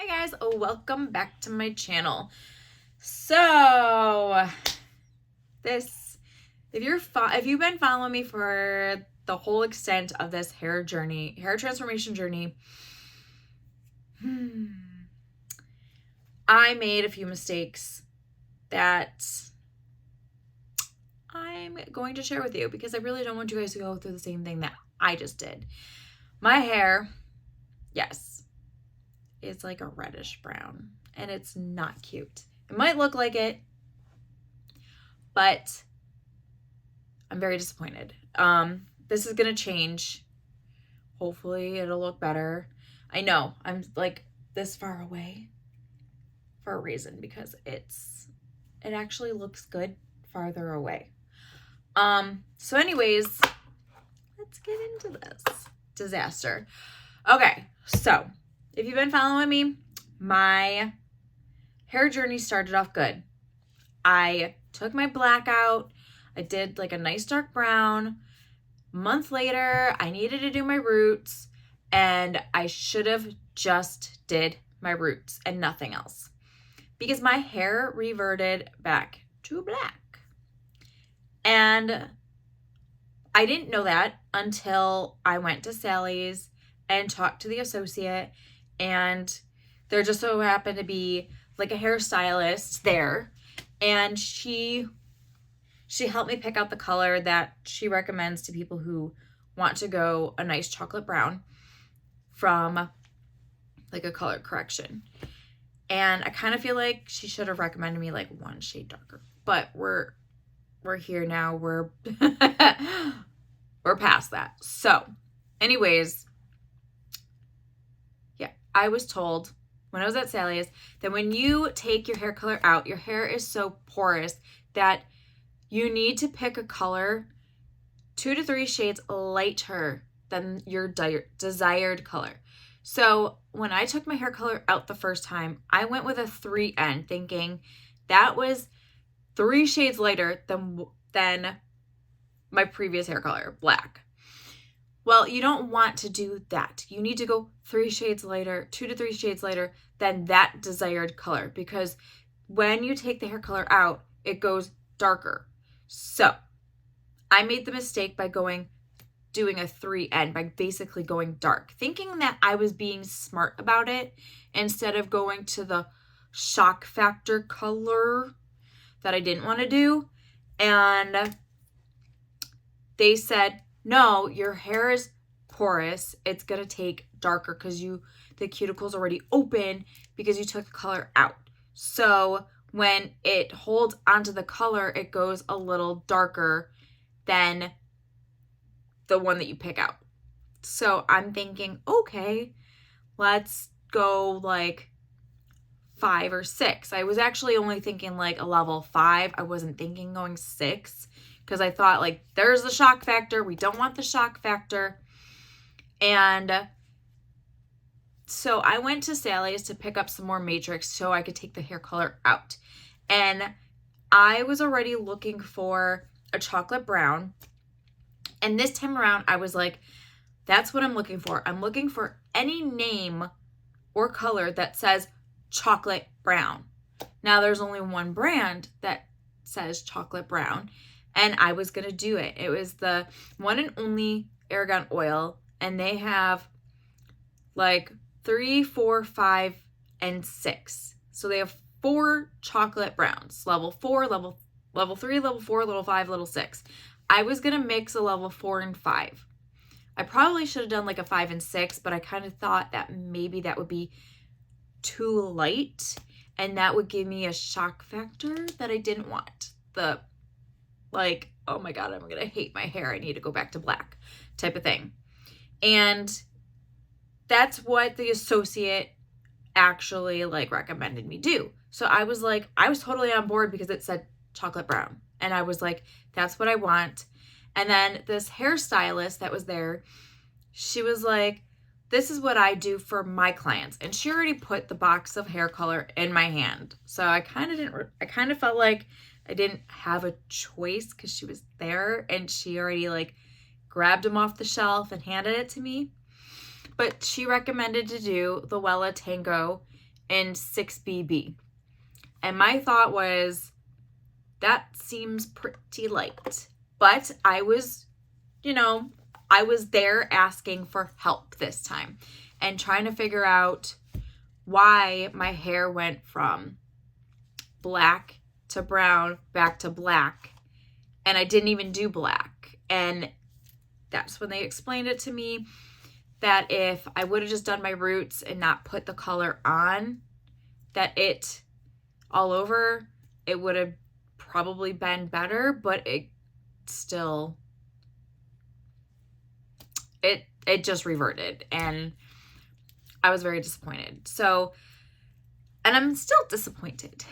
Hi guys, welcome back to my channel. So this, if you've been following me for the whole extent of this hair transformation journey, I made a few mistakes that I'm going to share with you because I really don't want you guys to go through the same thing that I just did. My hair, yes, it's like a reddish brown and it's not cute. It might look like it, but I'm very disappointed. This is gonna change. Hopefully it'll look better. I know I'm like this far away for a reason because it actually looks good farther away. So anyways, let's get into this disaster. Okay, so if you've been following me, my hair journey started off good. I took my black out. I did like a nice dark brown. A month later, I needed to do my roots, and I should have just did my roots and nothing else because my hair reverted back to black. And I didn't know that until I went to Sally's and talked to the associate, and there just so happened to be like a hairstylist there, and she helped me pick out the color that she recommends to people who want to go a nice chocolate brown from like a color correction. And I kind of feel like she should have recommended me like one shade darker, but we're here now. We're past that. So anyways, yeah, I was told when I was at Sally's that when you take your hair color out, your hair is so porous that you need to pick a color 2 to 3 shades lighter than your desired color. So when I took my hair color out the first time, I went with a 3N thinking that was 3 shades lighter than my previous hair color, black. Well, you don't want to do that. You need to go 3 shades lighter, 2 to 3 shades lighter than that desired color, because when you take the hair color out, it goes darker. So I made the mistake by doing a 3N, by basically going dark, thinking that I was being smart about it instead of going to the shock factor color that I didn't want to do. And they said, no, your hair is porous. It's going to take darker because the cuticle's already open because you took the color out. So when it holds onto the color, it goes a little darker than the one that you pick out. So I'm thinking, okay, let's go like 5 or 6. I was actually only thinking like a level 5. I wasn't thinking going 6 because I thought like there's the shock factor. We don't want the shock factor. And so I went to Sally's to pick up some more matrix so I could take the hair color out. And I was already looking for a chocolate brown. And this time around, I was like, that's what I'm looking for. I'm looking for any name or color that says chocolate brown. Now, there's only one brand that says chocolate brown, and I was going to do it. It was the one and only Argan Oil, and they have like 3, 4, 5, and 6. So they have 4 chocolate browns, level 4, level 3, level 4, level 5, level 6. I was going to mix a level 4 and 5. I probably should have done like a 5 and 6, but I kind of thought that maybe that would be too light and that would give me a shock factor that I didn't want. The like, oh my God, I'm going to hate my hair. I need to go back to black type of thing. And that's what the associate actually like recommended me do. So I was totally on board because it said chocolate brown. And I was like, that's what I want. And then this hairstylist that was there, she was like, this is what I do for my clients. And she already put the box of hair color in my hand. So I kind of felt like I didn't have a choice because she was there and she already like grabbed them off the shelf and handed it to me. But she recommended to do the Wella Tango in 6BB. And my thought was, that seems pretty light. But I was, I was there asking for help this time and trying to figure out why my hair went from black to brown back to black. And I didn't even do black. And that's when they explained it to me, that if I would have just done my roots and not put the color on, that it all over, it would have probably been better, but it still, it just reverted, and I was very disappointed. So, and I'm still disappointed.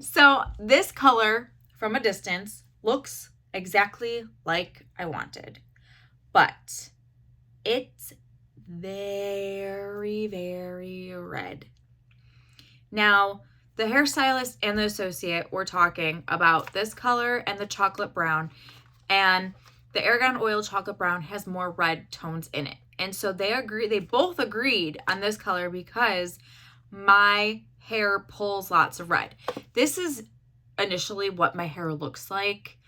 So this color from a distance looks exactly like I wanted, but it's very, very red. Now, the hairstylist and the associate were talking about this color and the chocolate brown, and the Argan Oil chocolate brown has more red tones in it. And so they both agreed on this color because my hair pulls lots of red. This is initially what my hair looks like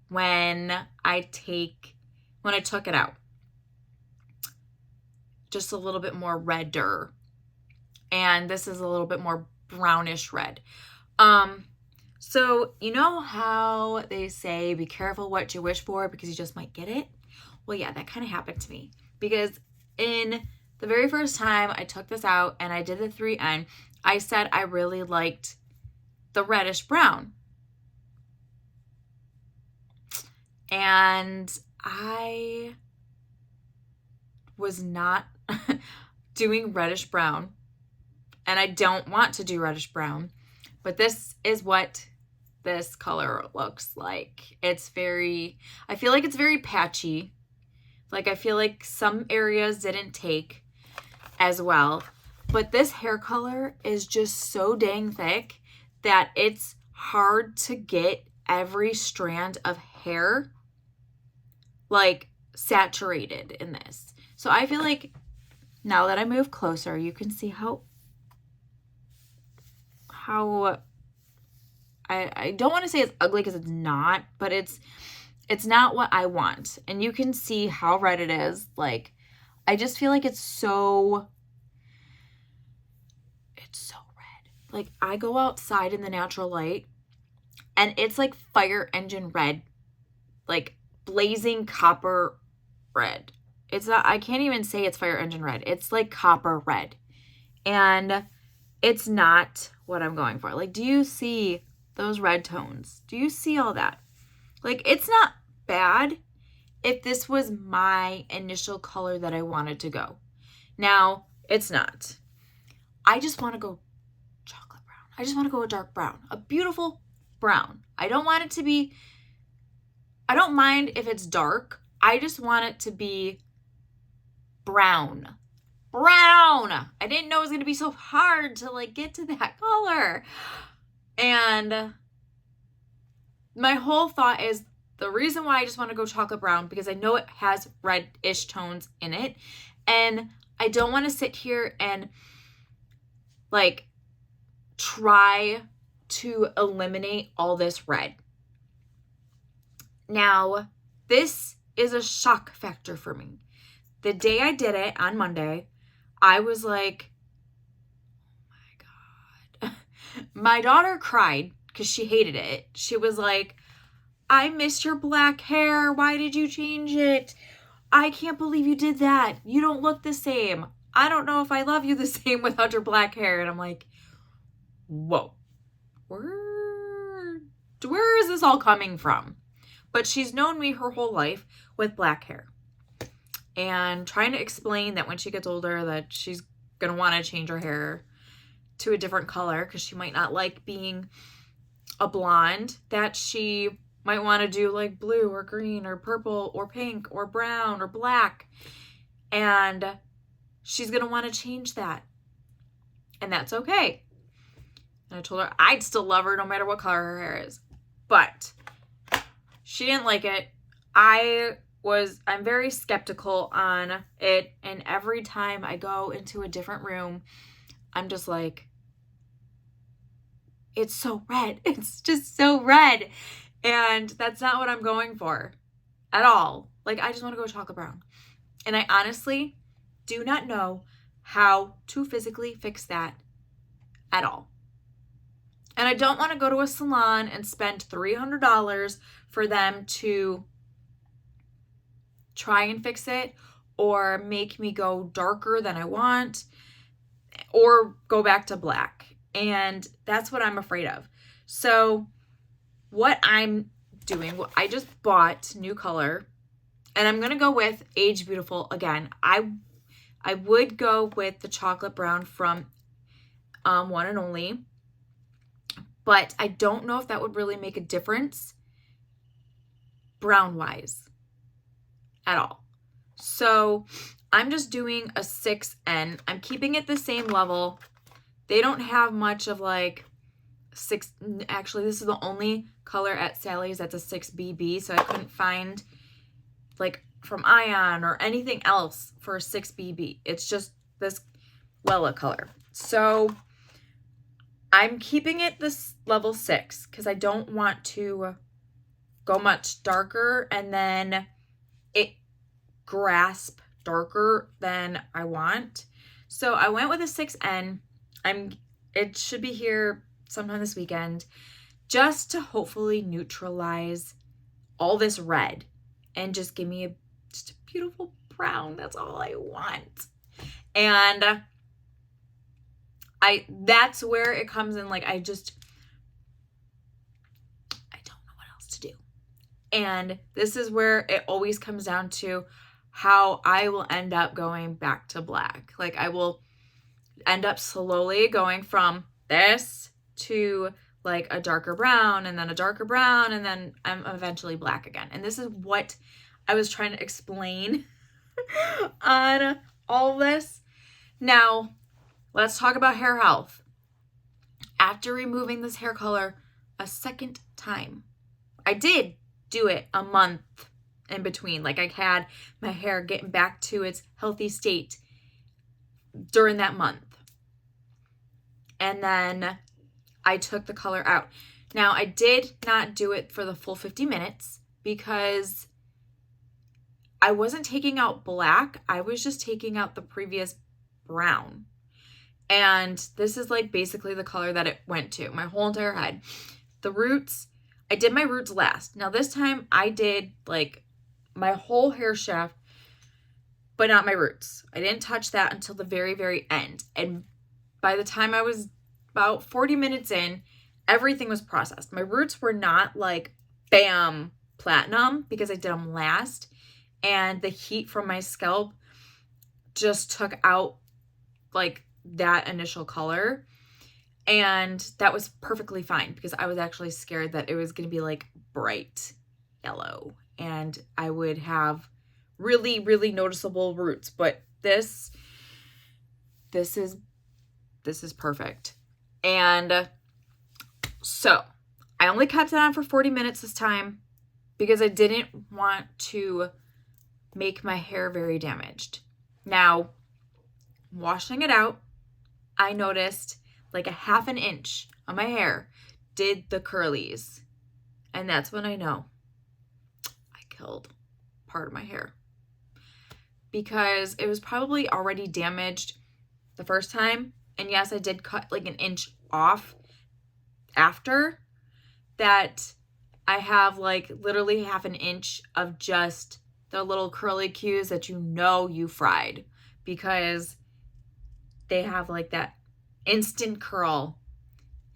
when I took it out. Just a little bit more redder. And this is a little bit more brownish red. So you know how they say, be careful what you wish for because you just might get it? Well, yeah, that kind of happened to me, because in the very first time I took this out and I did the 3N, I said I really liked the reddish brown. And I was not doing reddish brown. And I don't want to do reddish brown, but this is what this color looks like. I feel like it's very patchy. Like, I feel like some areas didn't take as well, but this hair color is just so dang thick that it's hard to get every strand of hair like saturated in this. So I feel like now that I move closer, you can see how I don't want to say it's ugly because it's not, but it's not what I want. And you can see how red it is. Like, I just feel like it's so red. Like, I go outside in the natural light and it's like fire engine red, like blazing copper red. It's not, I can't even say it's fire engine red. It's like copper red. And it's not what I'm going for. Like, do you see those red tones? Do you see all that? Like, it's not bad if this was my initial color that I wanted to go. Now, it's not. I just want to go chocolate brown. I just want to go a dark brown. A beautiful brown. I don't want it to be, I don't mind if it's dark. I just want it to be brown. Brown. I didn't know it was going to be so hard to like get to that color. And my whole thought is, the reason why I just want to go chocolate brown, because I know it has reddish tones in it. And I don't want to sit here and like try to eliminate all this red. Now, this is a shock factor for me. The day I did it on Monday, I was like, oh my God. My daughter cried because she hated it. She was like, I miss your black hair. Why did you change it? I can't believe you did that. You don't look the same. I don't know if I love you the same without your black hair. And I'm like, whoa, where is this all coming from? But she's known me her whole life with black hair. And trying to explain that when she gets older that she's going to want to change her hair to a different color because she might not like being a blonde, that she might want to do like blue or green or purple or pink or brown or black. And she's going to want to change that. And that's okay. And I told her I'd still love her no matter what color her hair is. But she didn't like it. I'm very skeptical on it, and every time I go into a different room, I'm just like, it's so red. It's just so red. And that's not what I'm going for at all. Like, I just want to go chocolate brown. And I honestly do not know how to physically fix that at all. And I don't want to go to a salon and spend $300 for them to try and fix it or make me go darker than I want or go back to black. And that's what I'm afraid of. So what I'm doing, I just bought new color, and I'm going to go with Age Beautiful again. I would go with the chocolate brown from One and Only, but I don't know if that would really make a difference brown wise at all. So I'm just doing a 6N. I'm keeping it the same level. They don't have much of like 6. Actually, this is the only color at Sally's that's a 6BB, so I couldn't find like from Ion or anything else for a 6BB. It's just this Wella color. So I'm keeping it this level 6 because I don't want to go much darker and then it grasp darker than I want. So I went with a 6N. It should be here sometime this weekend just to hopefully neutralize all this red and just give me just a beautiful brown. That's all I want. And that's where it comes in. Like, I don't know what else to do. And this is where it always comes down to how I will end up going back to black. Like, I will end up slowly going from this to like a darker brown and then a darker brown, and then I'm eventually black again. And this is what I was trying to explain on all this. Now, let's talk about hair health. After removing this hair color a second time, I did do it a month in between. Like, I had my hair getting back to its healthy state during that month. And then I took the color out. Now, I did not do it for the full 50 minutes because I wasn't taking out black. I was just taking out the previous brown. And this is like basically the color that it went to, my whole entire head. The roots, I did my roots last. Now this time I did like my whole hair shaft, but not my roots. I didn't touch that until the very, very end. And by the time I was about 40 minutes in, everything was processed. My roots were not like bam platinum because I did them last. And the heat from my scalp just took out like that initial color. And that was perfectly fine because I was actually scared that it was going to be like bright yellow and I would have really, really noticeable roots. But this is perfect. And so I only kept it on for 40 minutes this time because I didn't want to make my hair very damaged. Now, washing it out, I noticed like a half an inch of my hair did the curlies. And that's when I know I killed part of my hair. Because it was probably already damaged the first time. And yes, I did cut like an inch off after that. I have like literally half an inch of just the little curly cues that you know you fried because they have like that instant curl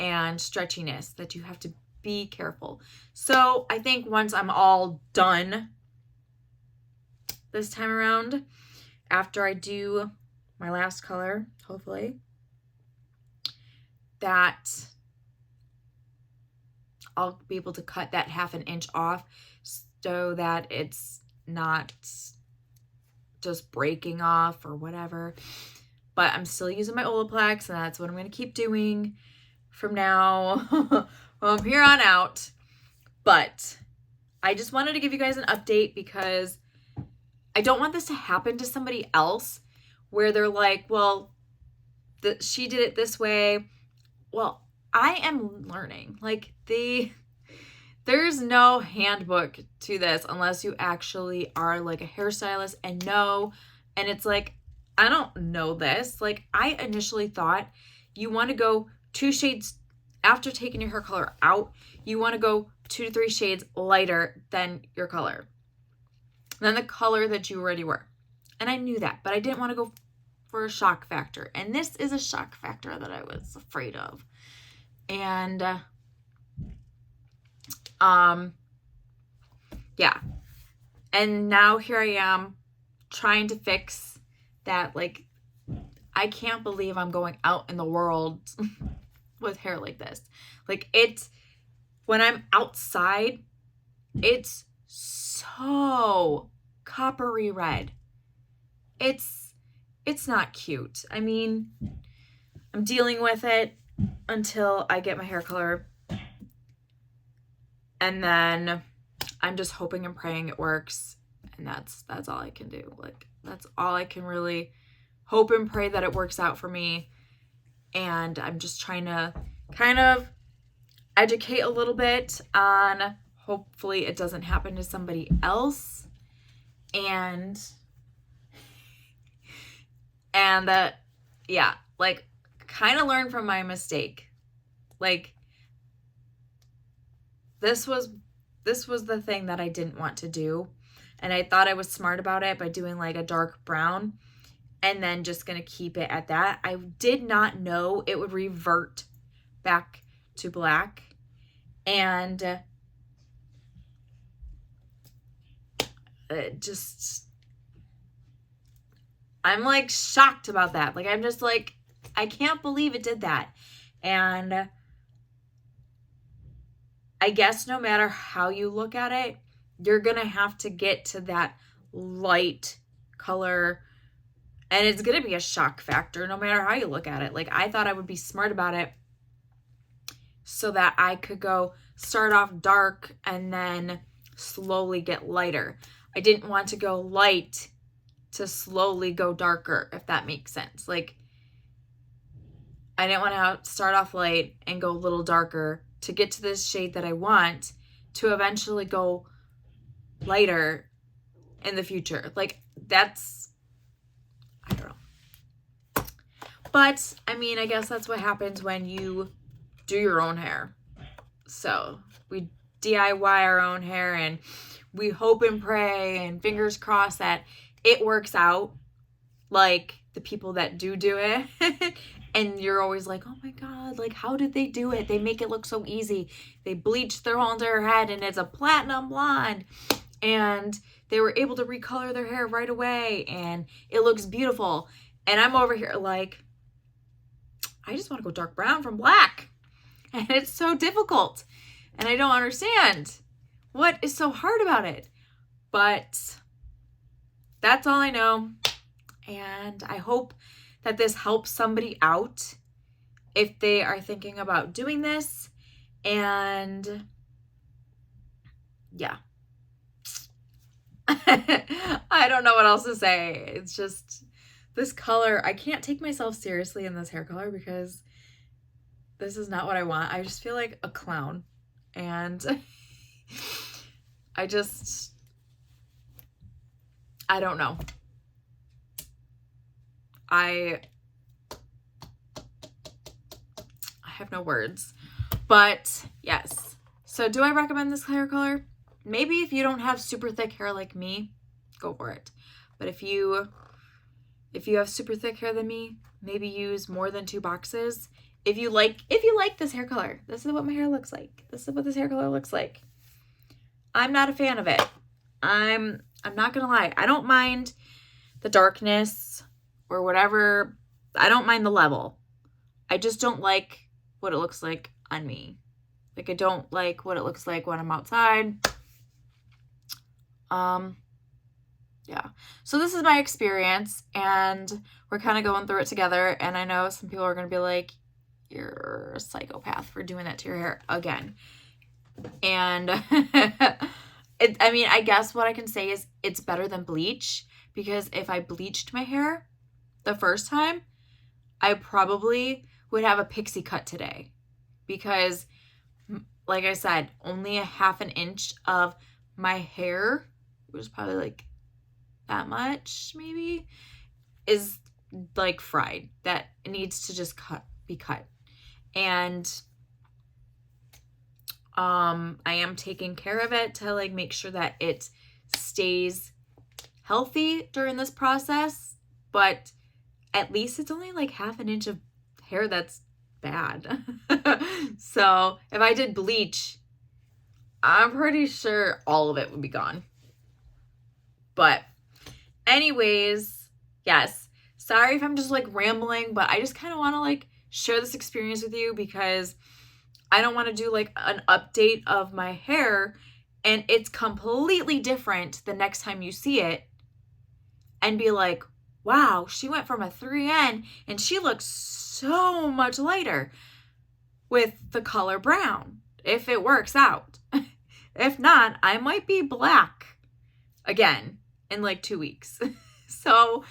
and stretchiness that you have to be careful. So I think once I'm all done this time around, after I do my last color, hopefully, that I'll be able to cut that half an inch off so that it's not just breaking off or whatever. But I'm still using my Olaplex, and that's what I'm going to keep doing from now from here on out. But I just wanted to give you guys an update because I don't want this to happen to somebody else where they're like, well, she did it this way. Well, I am learning. Like, there's no handbook to this unless you actually are like a hairstylist and know. And it's like, I don't know this. Like, I initially thought you want to go 2 shades after taking your hair color out. You want to go 2 to 3 shades lighter than your color, than the color that you already were. And I knew that, but I didn't want to go for a shock factor. And this is a shock factor that I was afraid of. And, yeah. And now here I am trying to fix that. Like, I can't believe I'm going out in the world with hair like this. Like, when I'm outside, it's so coppery red. It's not cute. I mean, I'm dealing with it until I get my hair color. And then I'm just hoping and praying it works. And that's all I can do. Like, that's all I can really hope and pray that it works out for me. And I'm just trying to kind of educate a little bit on, hopefully it doesn't happen to somebody else. And that, yeah, like, kind of learn from my mistake. Like, this was the thing that I didn't want to do. And I thought I was smart about it by doing like a dark brown and then just going to keep it at that. I did not know it would revert back to black. And I'm like shocked about that. Like, I'm just like, I can't believe it did that. And I guess no matter how you look at it, you're going to have to get to that light color. And it's going to be a shock factor no matter how you look at it. Like, I thought I would be smart about it so that I could go start off dark and then slowly get lighter. I didn't want to go light to slowly go darker, if that makes sense. Like, I didn't want to start off light and go a little darker to get to this shade that I want to eventually go lighter in the future. Like, that's, I don't know. But, I mean, I guess that's what happens when you do your own hair. So, we DIY our own hair and we hope and pray and fingers crossed that it works out like the people that do it. And you're always like, oh my God, like, how did they do it? They make it look so easy. They bleached their whole entire head and it's a platinum blonde. And they were able to recolor their hair right away and it looks beautiful. And I'm over here like, I just want to go dark brown from black. And it's so difficult. And I don't understand what is so hard about it. But that's all I know. And I hope that this helps somebody out if they are thinking about doing this. And yeah. I don't know what else to say. It's just this color. I can't take myself seriously in this hair color because this is not what I want. I just feel like a clown. And I don't know. I have no words. But yes. So do I recommend this hair color? Maybe if you don't have super thick hair like me, go for it. But if you have super thick hair than me, maybe use more than 2 boxes. If you like this hair color, this is what my hair looks like. This is what this hair color looks like. I'm not a fan of it. I'm not gonna lie. I don't mind the darkness or whatever. I don't mind the level. I just don't like what it looks like on me. Like, I don't like what it looks like when I'm outside. Yeah. So this is my experience and we're kind of going through it together. And I know some people are going to be like, you're a psychopath for doing that to your hair again. And I mean, I guess what I can say is it's better than bleach, because if I bleached my hair the first time, I probably would have a pixie cut today because, like I said, only a half an inch of my hair, which is probably like that much maybe, is like fried. That needs to just be cut. And I am taking care of it to like make sure that it stays healthy during this process, but at least it's only like half an inch of hair that's bad. So if I did bleach, I'm pretty sure all of it would be gone. But anyways, yes, sorry if I'm just like rambling, but I just kind of want to like share this experience with you because I don't want to do like an update of my hair and it's completely different the next time you see it and be like, wow, she went from a 3N and she looks so much lighter with the color brown, if it works out. If not, I might be black again in like 2 weeks. So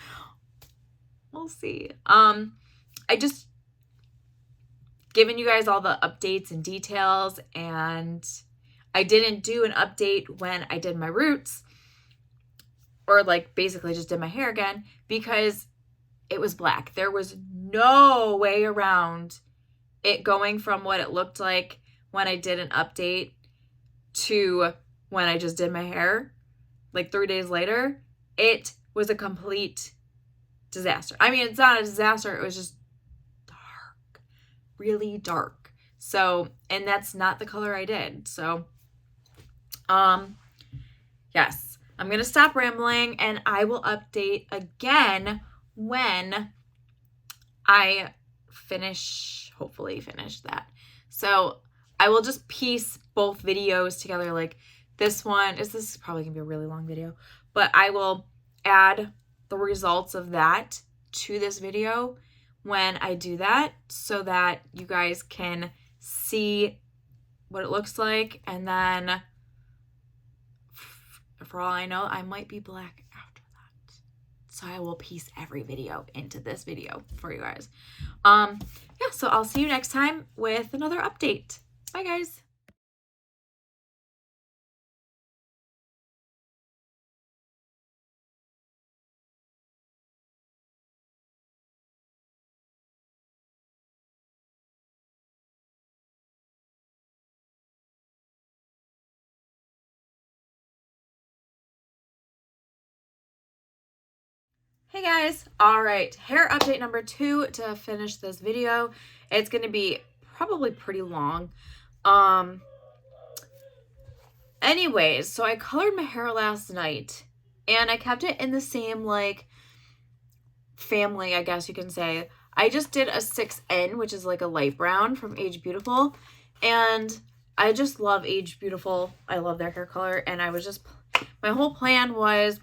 we'll see. I just given you guys all the updates and details, and I didn't do an update when I did my roots, or like basically just did my hair again because it was black. There was no way around it going from what it looked like when I did an update to when I just did my hair like 3 days later. It was a complete disaster. I mean, it's not a disaster. It was just dark, really dark. So, and that's not the color I did. So, yes, I'm going to stop rambling and I will update again when I hopefully finish that. So I will just piece both videos together. Like this is probably going to be a really long video, but I will add the results of that to this video when I do that so that you guys can see what it looks like. And then for all I know, I might be black after that. So I will piece every video into this video for you guys. Yeah, so I'll see you next time with another update. Bye, guys. Hey guys, all right, hair update number 2 to finish this video. It's going to be probably pretty long. Anyways, so I colored my hair last night and I kept it in the same like family, I guess you can say. I just did a 6N, which is like a light brown from Age Beautiful, and I just love Age Beautiful. I love their hair color, and my whole plan was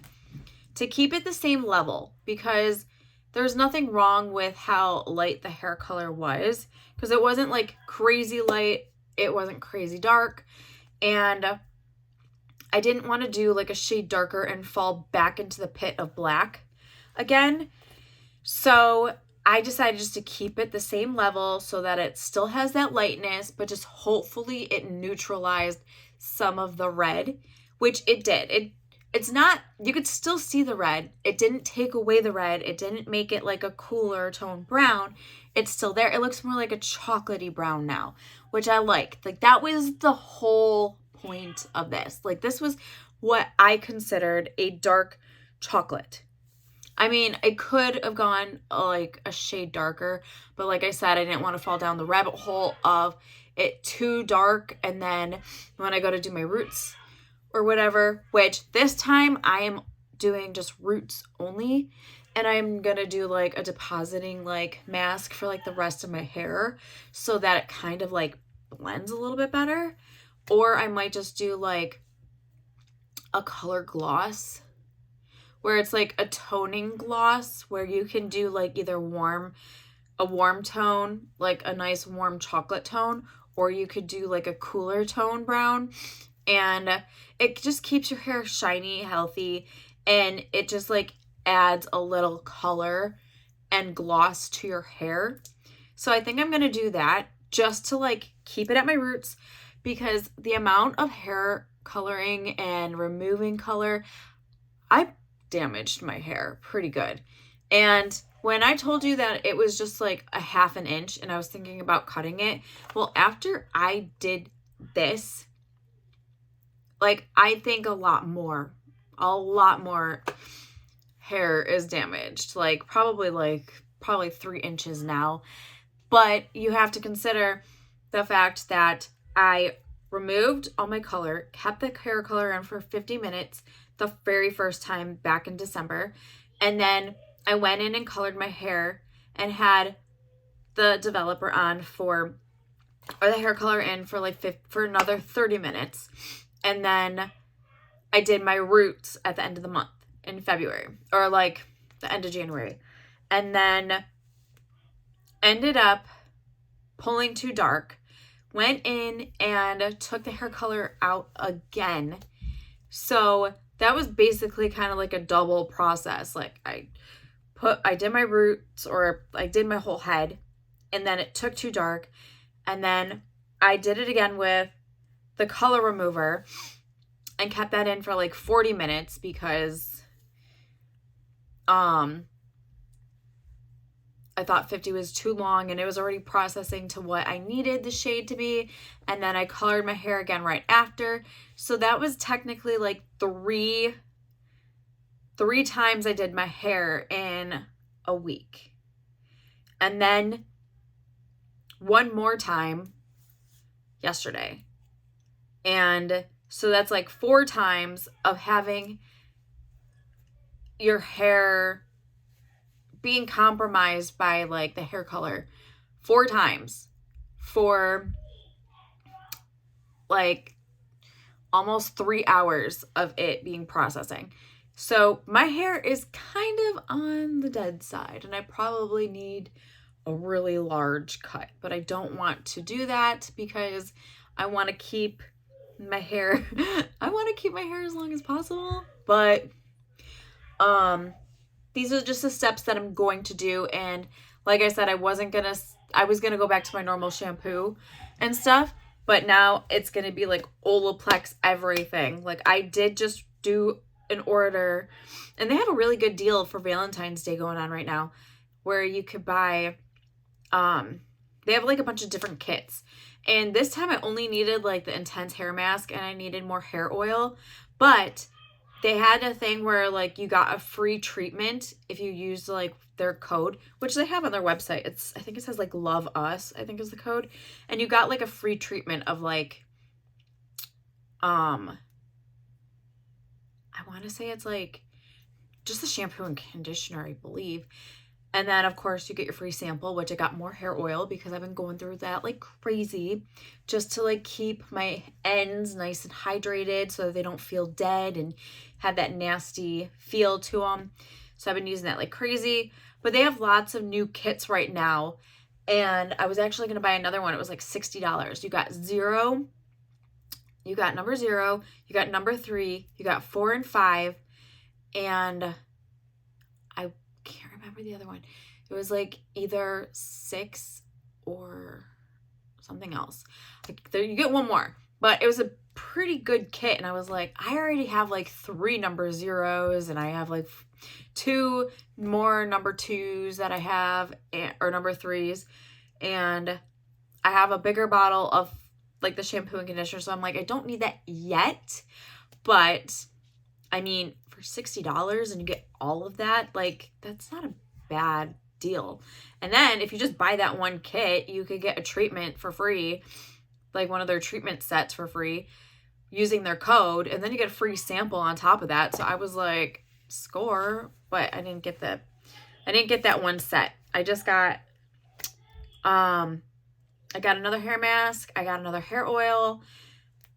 to keep it the same level because there's nothing wrong with how light the hair color was because it wasn't like crazy light, it wasn't crazy dark, and I didn't want to do like a shade darker and fall back into the pit of black again. So I decided just to keep it the same level so that it still has that lightness, but just hopefully it neutralized some of the red, which it did. It's not, you could still see the red. It didn't take away the red. It didn't make it like a cooler tone brown. It's still there. It looks more like a chocolatey brown now, which I liked. Like that was the whole point of this. Like this was what I considered a dark chocolate. I mean, I could have gone like a shade darker, but like I said, I didn't want to fall down the rabbit hole of it too dark. And then when I go to do my roots or whatever, which this time I am doing just roots only, and I'm going to do like a depositing like mask for like the rest of my hair so that it kind of like blends a little bit better. Or I might just do like a color gloss where it's like a toning gloss where you can do like either a warm tone, like a nice warm chocolate tone, or you could do like a cooler tone brown, and it just keeps your hair shiny, healthy, and it just like adds a little color and gloss to your hair. So I think I'm going to do that just to like keep it at my roots, because the amount of hair coloring and removing color, I damaged my hair pretty good. And when I told you that it was just like a half an inch and I was thinking about cutting it, well, after I did this, like I think a lot more hair is damaged, like probably 3 inches now. But you have to consider the fact that I removed all my color, kept the hair color in for 50 minutes the very first time back in December. And then I went in and colored my hair and had the developer on or the hair color in for for another 30 minutes. And then I did my roots at the end of the month in February, or like the end of January. And then ended up pulling too dark, went in and took the hair color out again. So that was basically kind of like a double process. Like I did my roots, or I did my whole head, and then it took too dark. And then I did it again with the color remover and kept that in for like 40 minutes because I thought 50 was too long and it was already processing to what I needed the shade to be. And then I colored my hair again right after. So that was technically like three times I did my hair in a week. And then one more time yesterday. And so that's like 4 times of having your hair being compromised by like the hair color 4 times for like almost 3 hours of it being processing. So my hair is kind of on the dead side and I probably need a really large cut, but I don't want to do that because I want to keep my hair as long as possible. But these are just the steps that I'm going to do. And like I said, I was going to go back to my normal shampoo and stuff, but now it's going to be like Olaplex everything. Like I did just do an order, and they have a really good deal for Valentine's Day going on right now where you could buy, they have like a bunch of different kits. And this time I only needed like the intense hair mask and I needed more hair oil, but they had a thing where like you got a free treatment if you used like their code, which they have on their website. I think it says like Love Us, I think is the code. And you got like a free treatment of like, I want to say it's like just the shampoo and conditioner, I believe. And then, of course, you get your free sample, which I got more hair oil because I've been going through that like crazy just to like keep my ends nice and hydrated so that they don't feel dead and have that nasty feel to them. So I've been using that like crazy. But they have lots of new kits right now. And I was actually going to buy another one. It was like $60. You got 0, you got number 0, you got number 3, you got 4 and 5, and I can't remember the other one. It was like either 6 or something else. Like there, you get one more, but it was a pretty good kit. And I was like, I already have like 3 number 0s, and I have like 2 more number 2s that I have, or number 3s, and I have a bigger bottle of like the shampoo and conditioner. So I'm like, I don't need that yet, but I mean, for $60 and you get all of that, like that's not a bad deal. And then if you just buy that one kit, you could get a treatment for free, like one of their treatment sets for free using their code, and then you get a free sample on top of that. So I was like, score, but I didn't get that one set. I just got I got another hair mask, I got another hair oil,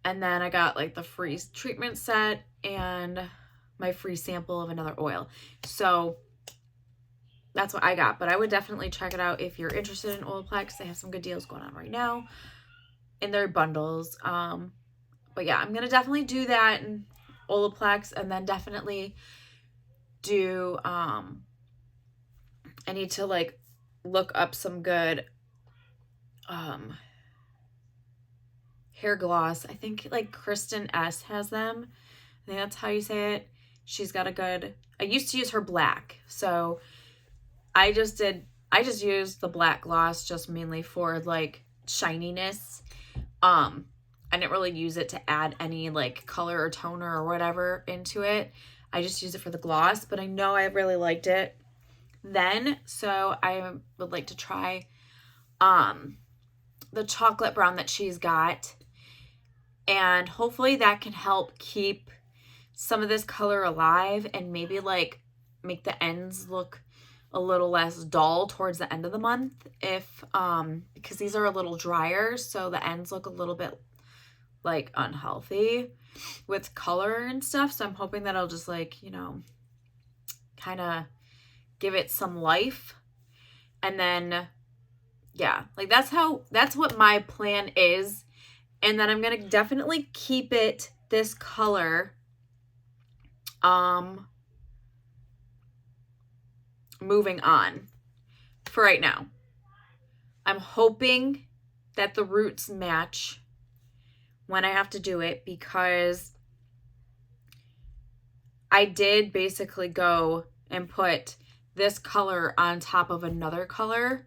and then I got like the free treatment set and my free sample of another oil. So that's what I got. But I would definitely check it out if you're interested in Olaplex. They have some good deals going on right now in their bundles. But yeah, I'm going to definitely do that in Olaplex, and then definitely do I need to like look up some good hair gloss. I think like Kristen S has them. I think that's how you say it. She's got a good, I used to use her black. So I just used the black gloss just mainly for like shininess. I didn't really use it to add any like color or toner or whatever into it. I just used it for the gloss, but I know I really liked it then. So I would like to try the chocolate brown that she's got. And hopefully that can help keep some of this color alive and maybe like make the ends look a little less dull towards the end of the month if because these are a little drier, so the ends look a little bit like unhealthy with color and stuff. So I'm hoping that I'll just like, you know, kind of give it some life. And then yeah, like that's what my plan is. And then I'm going to definitely keep it this color moving on for right now. I'm hoping that the roots match when I have to do it, because I did basically go and put this color on top of another color,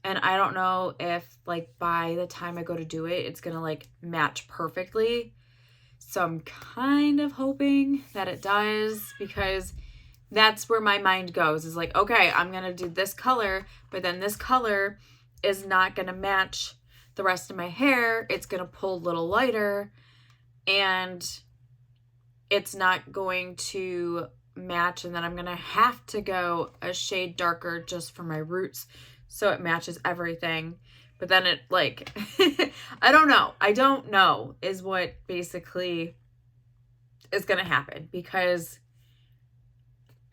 and I don't know if like by the time I go to do it, it's gonna like match perfectly. So I'm kind of hoping that it does, because that's where my mind goes, is like, okay, I'm gonna do this color, but then this color is not gonna match the rest of my hair. It's gonna pull a little lighter, and it's not going to match, and then I'm gonna have to go a shade darker just for my roots so it matches everything. But then it like I don't know is what basically is gonna happen, because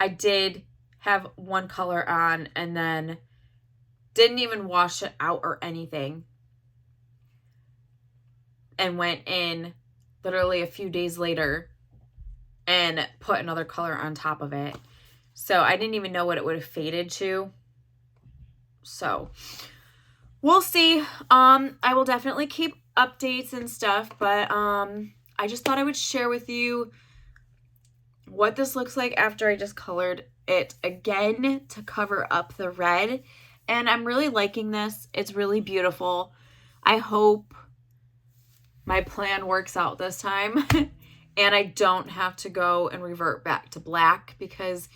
I did have one color on and then didn't even wash it out or anything, and went in literally a few days later and put another color on top of it. So I didn't even know what it would have faded to. So we'll see. I will definitely keep updates and stuff, but I just thought I would share with you what this looks like after I just colored it again to cover up the red. And I'm really liking this. It's really beautiful. I hope my plan works out this time and I don't have to go and revert back to black, because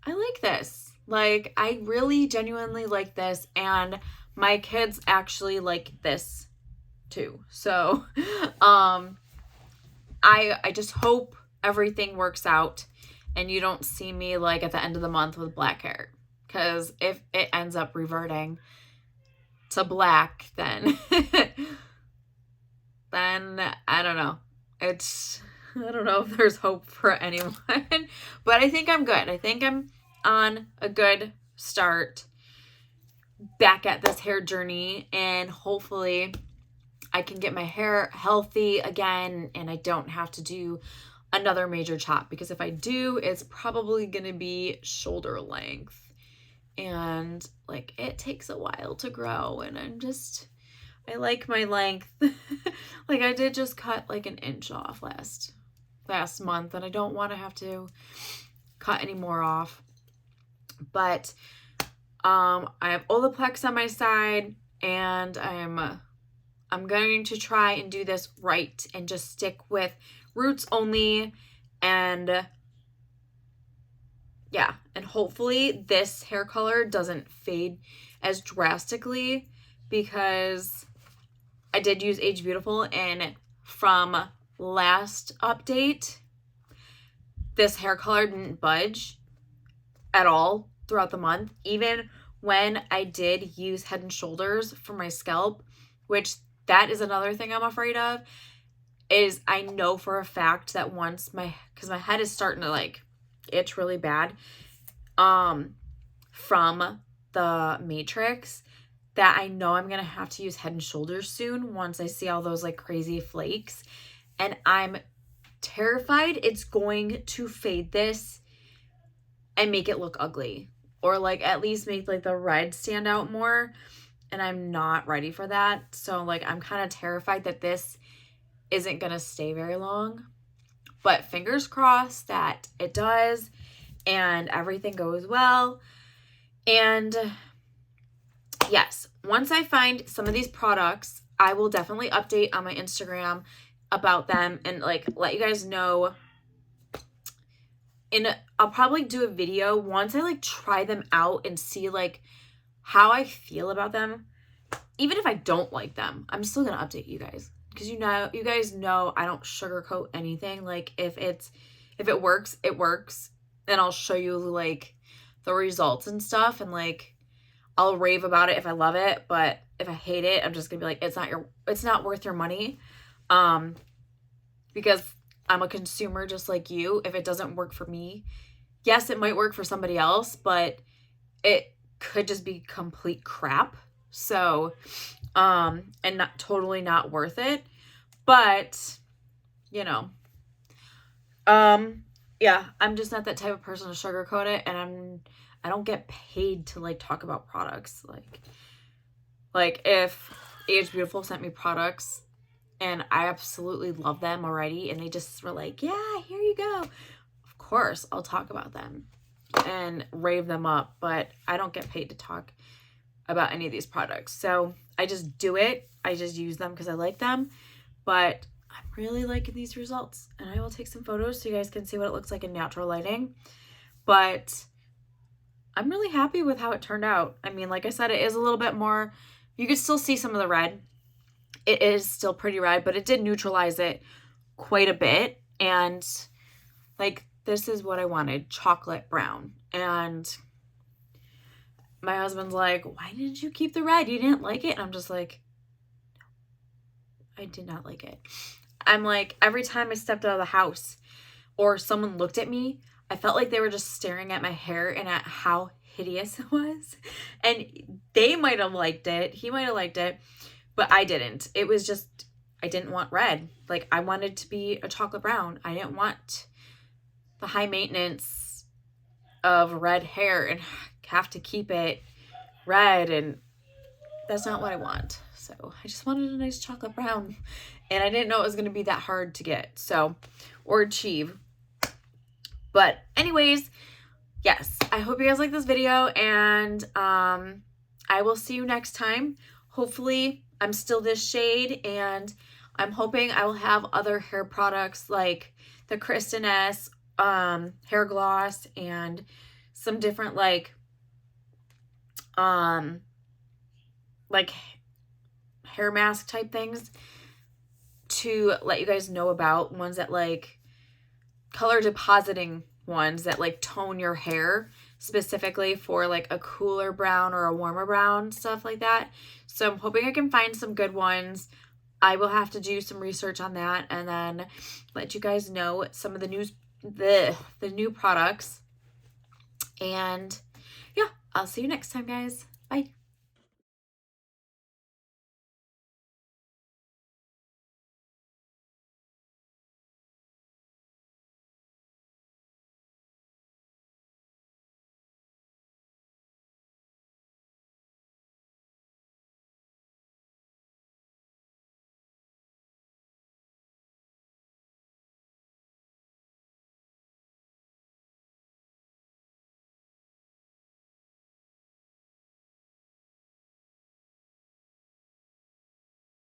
I like this. Like, I really genuinely like this, and my kids actually like this too. So I just hope everything works out and you don't see me like at the end of the month with black hair, because if it ends up reverting to black, then then I don't know. I don't know if there's hope for anyone, but I think I'm good. I think I'm on a good start back at this hair journey, and hopefully I can get my hair healthy again and I don't have to do another major chop, because if I do, it's probably going to be shoulder length, and like it takes a while to grow, and I like my length. Like I did just cut like an inch off last month, and I don't want to have to cut any more off. But I have Olaplex on my side, and I'm going to try and do this right and just stick with roots only, and yeah, and hopefully this hair color doesn't fade as drastically, because I did use Age Beautiful, and from last update, this hair color didn't budge at all throughout the month, even when I did use Head and Shoulders for my scalp, which that is another thing I'm afraid of, is I know for a fact that once because my head is starting to like itch really bad from the Matrix, that I know I'm gonna have to use Head and Shoulders soon once I see all those like crazy flakes, and I'm terrified it's going to fade this and make it look ugly. or like at least make like the red stand out more. And I'm not ready for that. So like I'm kind of terrified that this isn't going to stay very long. But fingers crossed that it does and everything goes well. And yes, once I find some of these products, I will definitely update on my Instagram about them and like let you guys know. And I'll probably do a video once I like try them out and see like how I feel about them. Even if I don't like them, I'm still gonna update you guys, because you guys know I don't sugarcoat anything. Like if it works, it works, and I'll show you like the results and stuff, and like I'll rave about it if I love it. But if I hate it, I'm just gonna be like, it's not worth your money, because I'm a consumer just like you. If it doesn't work for me, yes, it might work for somebody else, but it could just be complete crap. So, and not totally not worth it, but you know, yeah, I'm just not that type of person to sugarcoat it. And I don't get paid to like talk about products. Like if Age Beautiful sent me products and I absolutely love them already, and they just were like, yeah, here you go. Of course, I'll talk about them and rave them up, but I don't get paid to talk about any of these products. So I just do it. I just use them because I like them. But I'm really liking these results. And I will take some photos so you guys can see what it looks like in natural lighting. But I'm really happy with how it turned out. I mean, like I said, it is a little bit more, you can still see some of the red. It is still pretty red, but it did neutralize it quite a bit. And like, this is what I wanted, chocolate brown. And my husband's like, why didn't you keep the red? You didn't like it? And I'm just like, no, I did not like it. I'm like, every time I stepped out of the house or someone looked at me, I felt like they were just staring at my hair and at how hideous it was. And they might have liked it. He might have liked it, but I didn't. It was just, I didn't want red. Like, I wanted to be a chocolate brown. I didn't want the high maintenance of red hair and have to keep it red, and that's not what I want. So I just wanted a nice chocolate brown, and I didn't know it was going to be that hard to get, so, or achieve. But anyways, yes, I hope you guys like this video, and I will see you next time. Hopefully I'm still this shade, and I'm hoping I will have other hair products like the Kristen S hair gloss and some different like hair mask type things to let you guys know about. Ones that like color depositing ones that like tone your hair specifically for like a cooler brown or a warmer brown, stuff like that. So I'm hoping I can find some good ones. I will have to do some research on that and then let you guys know some of the new products. And yeah, I'll see you next time, guys. Bye.